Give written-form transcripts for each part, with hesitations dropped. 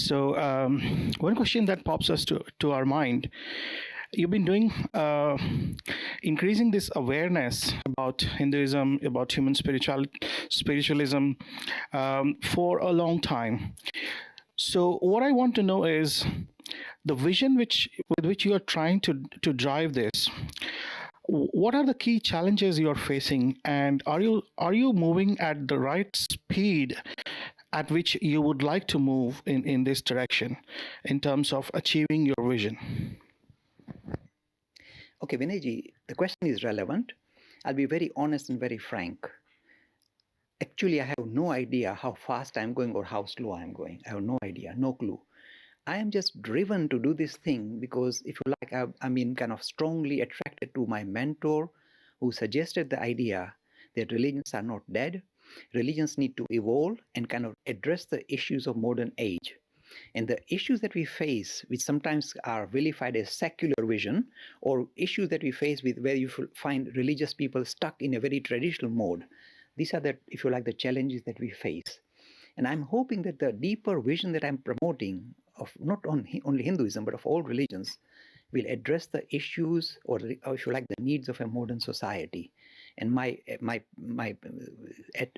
So, one question that pops us to our mind, you've been doing increasing this awareness about Hinduism, about spiritualism for a long time. So, what I want to know is the vision with which you are trying to drive this. What are the key challenges you are facing, and are you moving at the right speed at which you would like to move in this direction in terms of achieving your vision? Okay, Vinayji, the question is relevant. I'll be very honest and very frank. Actually, I have no idea how fast I'm going or how slow I'm going. I have no idea, no clue. I am just driven to do this thing because, if you like, I'm kind of strongly attracted to my mentor who suggested the idea that religions are not dead. Religions need to evolve and kind of address the issues of modern age. And the issues that we face, which sometimes are vilified as secular vision, or issues that we face with where you find religious people stuck in a very traditional mode, these are the, if you like, the challenges that we face. And I'm hoping that the deeper vision that I'm promoting of not only Hinduism, but of all religions, will address the issues or if you like, the needs of a modern society. And my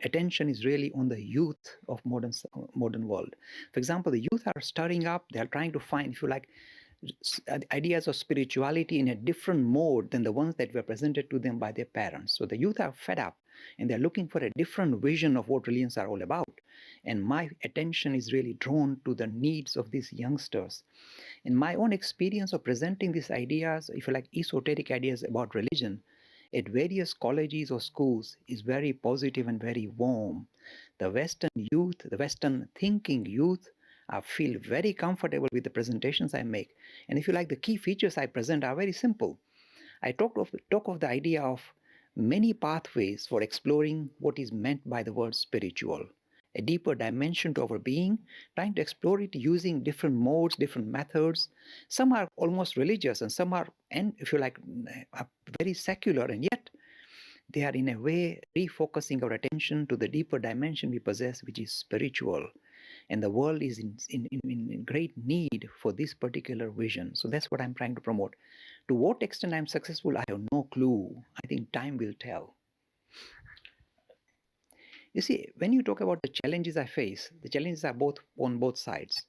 attention is really on the youth of modern world. For example, the youth are stirring up. They are trying to find, if you like, ideas of spirituality in a different mode than the ones that were presented to them by their parents. So the youth are fed up and they're looking for a different vision of what religions are all about. And my attention is really drawn to the needs of these youngsters. In my own experience of presenting these ideas, if you like, esoteric ideas about religion, at various colleges or schools is very positive and very warm. The Western youth, the Western thinking youth, I feel very comfortable with the presentations I make. And if you like, the key features I present are very simple. I talk of the idea of many pathways for exploring what is meant by the word spiritual, a deeper dimension to our being, trying to explore it using different modes, different methods. Some are almost religious and some are, and if you like, are very secular, and yet they are in a way refocusing our attention to the deeper dimension we possess, which is spiritual. And the world is in great need for this particular vision. So that's what I'm trying to promote. To what extent I'm successful, I have no clue. I think time will tell. You see, when you talk about the challenges I face, the challenges are on both sides.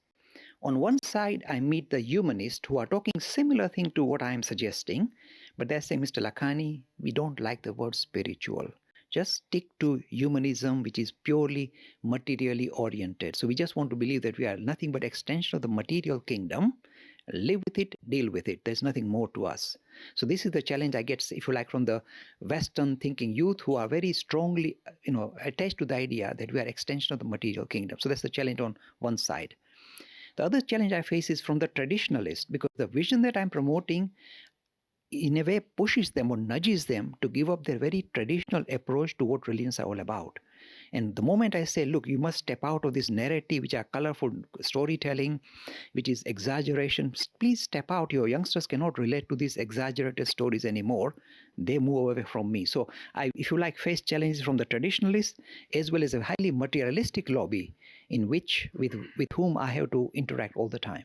On one side, I meet the humanists who are talking similar thing to what I am suggesting, but they're saying, Mr. Lakhani, we don't like the word spiritual. Just stick to humanism, which is purely materially oriented. So we just want to believe that we are nothing but extension of the material kingdom. Live with it, deal with it. There's nothing more to us. So this is the challenge I get, if you like, from the Western thinking youth who are very strongly, attached to the idea that we are extension of the material kingdom. So that's the challenge on one side. The other challenge I face is from the traditionalists, because the vision that I'm promoting in a way pushes them or nudges them to give up their very traditional approach to what religions are all about. And the moment I say, look, you must step out of this narrative, which are colorful storytelling, which is exaggeration, please step out. Your youngsters cannot relate to these exaggerated stories anymore. They move away from me. So I, if you like, face challenges from the traditionalists as well as a highly materialistic lobby in which with whom I have to interact all the time.